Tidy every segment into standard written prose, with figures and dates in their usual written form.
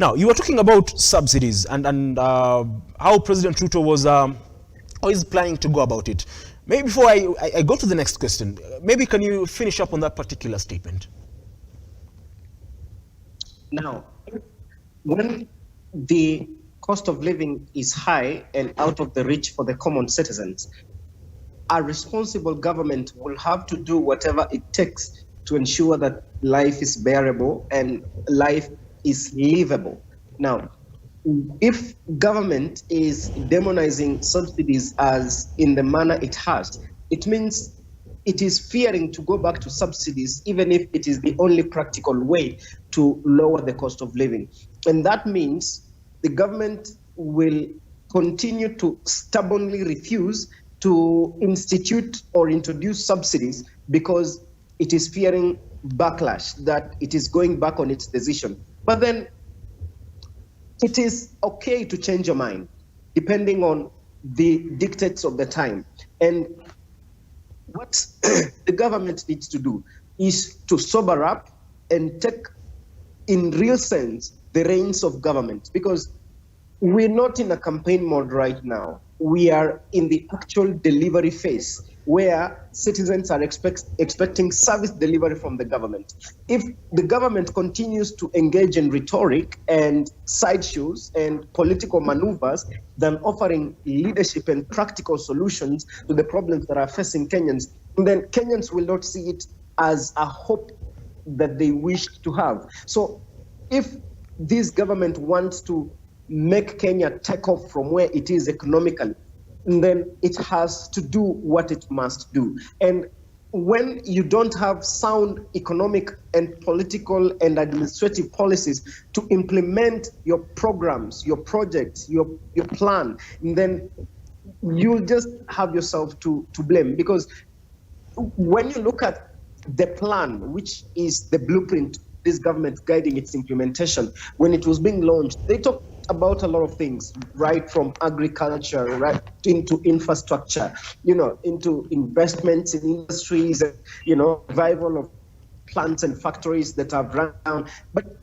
Now, you were talking about subsidies and how President Ruto was or is planning to go about it. Maybe before I go to the next question, maybe can you finish up on that particular statement? Now, when the cost of living is high and out of the reach for the common citizens, a responsible government will have to do whatever it takes to ensure that life is bearable and life is livable. Now, if government is demonizing subsidies as in the manner it has, it means it is fearing to go back to subsidies, even if it is the only practical way to lower the cost of living. And that means the government will continue to stubbornly refuse to institute or introduce subsidies because it is fearing backlash, that it is going back on its decision. But then it is okay to change your mind depending on the dictates of the time. And what the government needs to do is to sober up and take in real sense the reins of government, because we're not in a campaign mode right now. We are in the actual delivery phase where citizens are expecting service delivery from the government. If the government continues to engage in rhetoric and sideshows and political maneuvers than offering leadership and practical solutions to the problems that are facing Kenyans, then Kenyans will not see it as a hope that they wish to have. So if this government wants to make Kenya take off from where it is economically, then it has to do what it must do. And when you don't have sound economic and political and administrative policies to implement your programs, your projects, your plan, then you'll just have yourself to blame. Because when you look at the plan, which is the blueprint this government guiding its implementation, when it was being launched, they talked about a lot of things, right from agriculture, right into infrastructure, into investments in industries, revival of plants and factories that have run down. But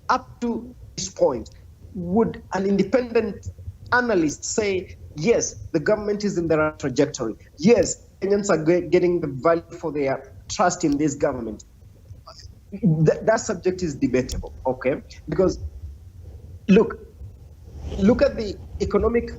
up to this point, would an independent analyst say, yes, the government is in the right trajectory? Yes, Kenyans are getting the value for their trust in this government. That subject is debatable, okay? Because look at the economic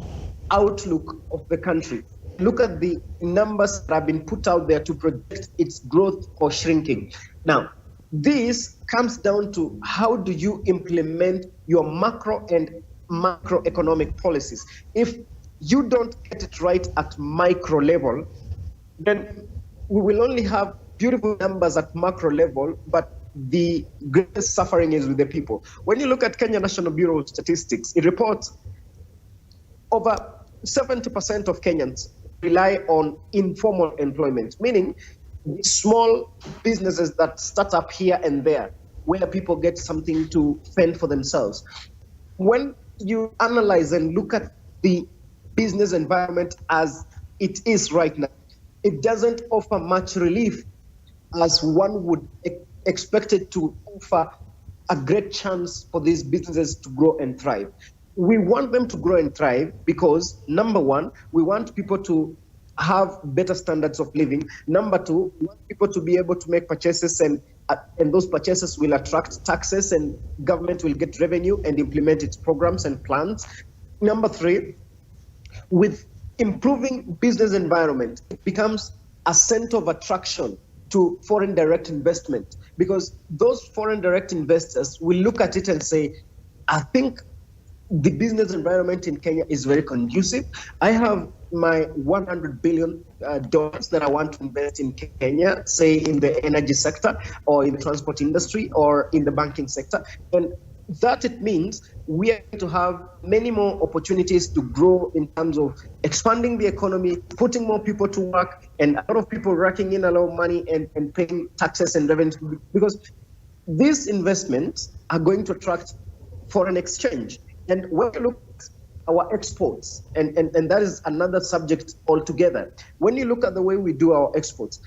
outlook of the country. Look at the numbers that have been put out there to project its growth or shrinking. Now, this comes down to how do you implement your macro and macroeconomic policies. If you don't get it right at micro level, then we will only have beautiful numbers at macro level, but the greatest suffering is with the people. When you look at Kenya National Bureau of Statistics, it reports over 70% of Kenyans rely on informal employment, meaning small businesses that start up here and there, where people get something to fend for themselves. When you analyze and look at the business environment as it is right now, it doesn't offer much relief as one would expect it to offer a great chance for these businesses to grow and thrive. We want them to grow and thrive because, number one, we want people to have better standards of living. Number two, we want people to be able to make purchases, and those purchases will attract taxes, and government will get revenue and implement its programs and plans. Number three, with improving business environment, it becomes a center of attraction to foreign direct investment, because those foreign direct investors will look at it and say, I think the business environment in Kenya is very conducive. I have my $100 billion that I want to invest in Kenya, say in the energy sector or in the transport industry or in the banking sector. And that it means we are going to have many more opportunities to grow in terms of expanding the economy, putting more people to work, and a lot of people racking in a lot of money and paying taxes and revenue, because these investments are going to attract foreign exchange. And when you look at our exports, and that is another subject altogether, when you look at the way we do our exports,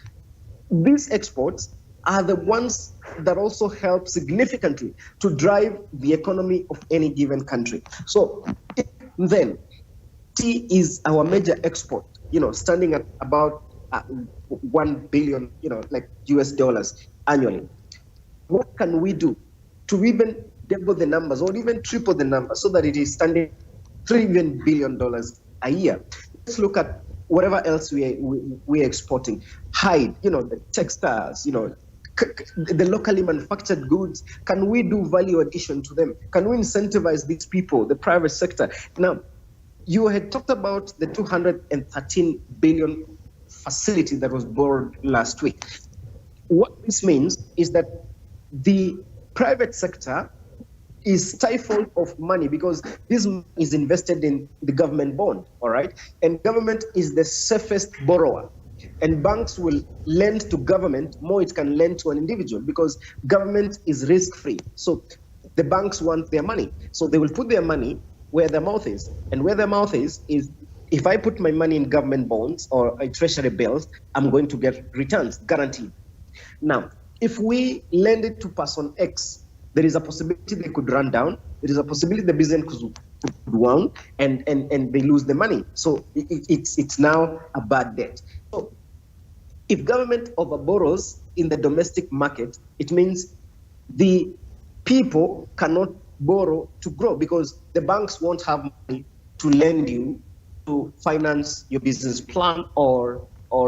these exports are the ones that also help significantly to drive the economy of any given country. So then, tea is our major export, standing at about 1 billion, like US dollars annually. What can we do to even double the numbers or even triple the numbers so that it is standing $3 billion a year? Let's look at whatever else we're exporting. Hide, the textiles, the locally manufactured goods. Can we do value addition to them? Can we incentivize these people, the private sector? Now, you had talked about the 213 billion facility that was borrowed last week. What this means is that the private sector is stifled of money because this is invested in the government bond, all right? And government is the safest borrower. And banks will lend to government more it can lend to an individual because government is risk-free. So the banks want their money. So they will put their money where their mouth is. And where their mouth is if I put my money in government bonds or treasury bills, I'm going to get returns, guaranteed. Now, if we lend it to person X, there is a possibility they could run down. There is a possibility the business could wound and they lose the money. So it's now a bad debt. So if government overborrows in the domestic market, it means the people cannot borrow to grow because the banks won't have money to lend you to finance your business plan or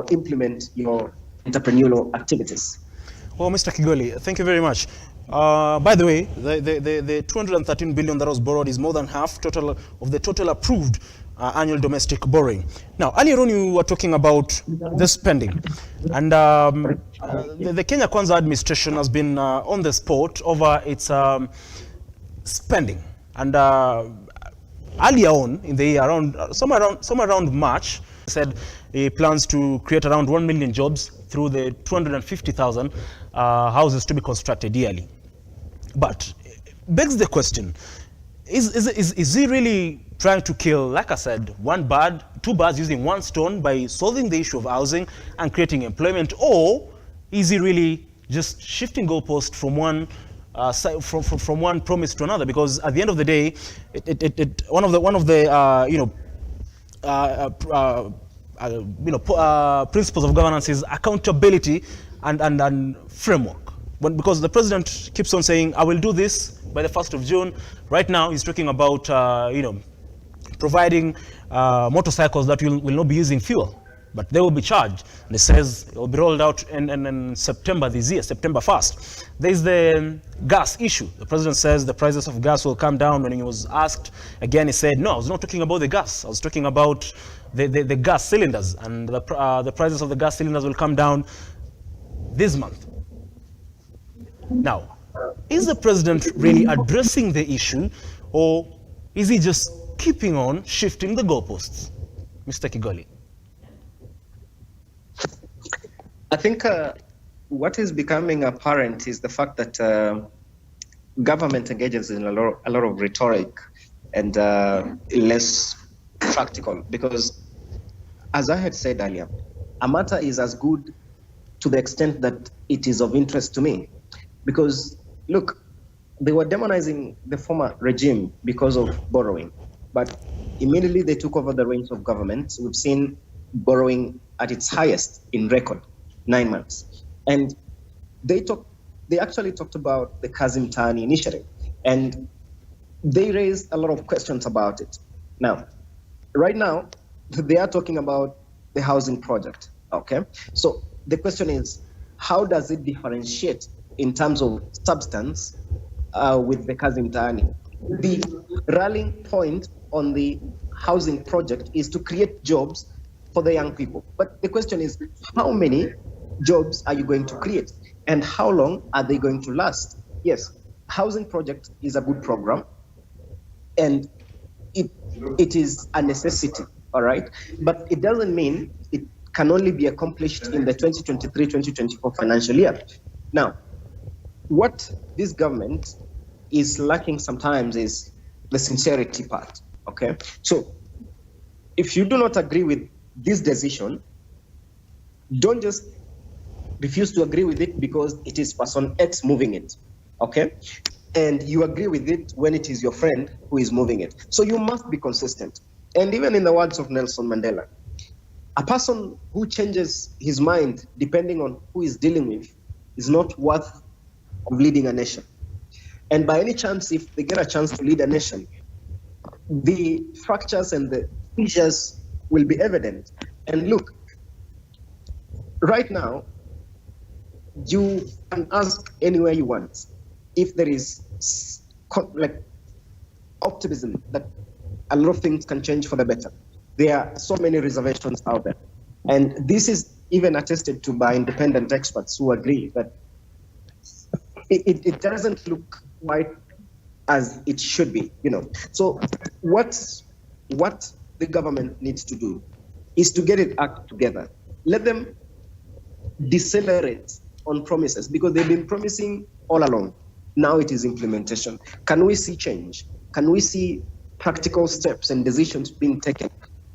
implement your entrepreneurial activities. Well, Mr. Kigoli, thank you very much. By the way, the 213 billion that was borrowed is more than half of the total approved annual domestic borrowing. Now, earlier on you were talking about the spending, and the Kenya Kwanza administration has been on the spot over its spending. And earlier on in the year, somewhere around March, said he plans to create around 1 million jobs through the 250,000 houses to be constructed yearly. But begs the question, is he really trying to kill, like I said, two birds using one stone by solving the issue of housing and creating employment, or is he really just shifting goalposts from one from one promise to another? Because at the end of the day, one of the principles of governance is accountability and framework. Because the president keeps on saying, I will do this by the 1st of June. Right now, he's talking about providing motorcycles that will not be using fuel, but they will be charged. And it says it will be rolled out in September this year, September 1st. There's the gas issue. The president says the prices of gas will come down. When he was asked again, he said, no, I was not talking about the gas. I was talking about the gas cylinders, and the prices of the gas cylinders will come down this month. Now, is the president really addressing the issue, or is he just keeping on shifting the goalposts? Mr. Kigoli. I think what is becoming apparent is the fact that government engages in a lot of rhetoric and less practical. Because, as I had said earlier, a matter is as good to the extent that it is of interest to me. Because, look, they were demonizing the former regime because of borrowing. But immediately they took over the reins of government. We've seen borrowing at its highest in record, 9 months. And they actually talked about the Kazim Mtaani initiative. And they raised a lot of questions about it. Now, right now, they are talking about the housing project, okay? So the question is, how does it differentiate in terms of substance with the Kazim Mtaani? The rallying point on the housing project is to create jobs for the young people. But the question is, how many jobs are you going to create? And how long are they going to last? Yes, housing project is a good program, and it is a necessity, all right? But it doesn't mean it can only be accomplished in the 2023-2024 financial year. Now, what this government is lacking sometimes is the sincerity part, okay? So if you do not agree with this decision, don't just refuse to agree with it because it is person X moving it, okay? And you agree with it when it is your friend who is moving it. So you must be consistent. And even in the words of Nelson Mandela, a person who changes his mind depending on who he's dealing with is not worth of leading a nation. And by any chance, if they get a chance to lead a nation, the fractures and the fissures will be evident. And look, right now, you can ask anywhere you want if there is like optimism that a lot of things can change for the better. There are so many reservations out there. And this is even attested to by independent experts who agree that it doesn't look quite as it should be, you know. So what the government needs to do is to get it act together. Let them decelerate on promises because they've been promising all along. Now it is implementation. Can we see change? Can we see practical steps and decisions being taken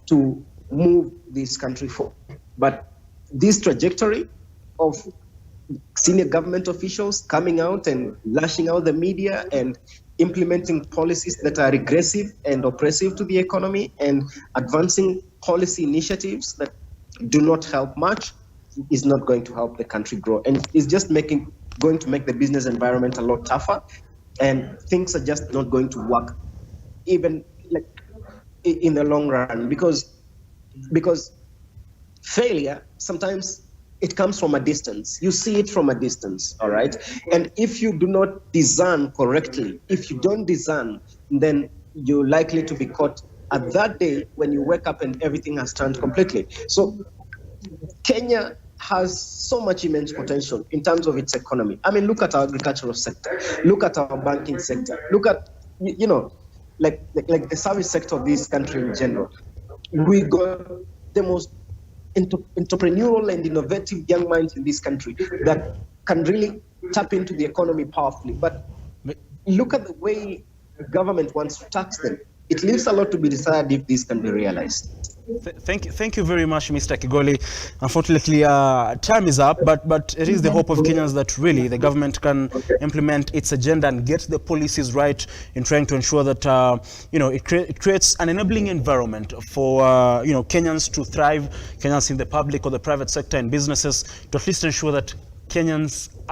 to move this country forward? But this trajectory of senior government officials coming out and lashing out the media and implementing policies that are regressive and oppressive to the economy and advancing policy initiatives that do not help much is not going to help the country grow. And it's just going to make the business environment a lot tougher, and things are just not going to work even like in the long run because failure sometimes it comes from a distance. You see it from a distance, all right? And if you do not discern correctly, if you don't discern, then you're likely to be caught at that day when you wake up and everything has turned completely. So Kenya has so much immense potential in terms of its economy. I mean, look at our agricultural sector, look at our banking sector, look at, you know, like the service sector of this country in general. We got the most entrepreneurial and innovative young minds in this country that can really tap into the economy powerfully. But look at the way the government wants to tax them. It leaves a lot to be desired if this can be realized. Thank you very much, Mr. Kigoli. Unfortunately, time is up, but it is the hope of Kenyans that really the government can implement its agenda and get the policies right in trying to ensure that it creates an enabling environment for Kenyans to thrive, Kenyans in the public or the private sector and businesses, to at least ensure that Kenyans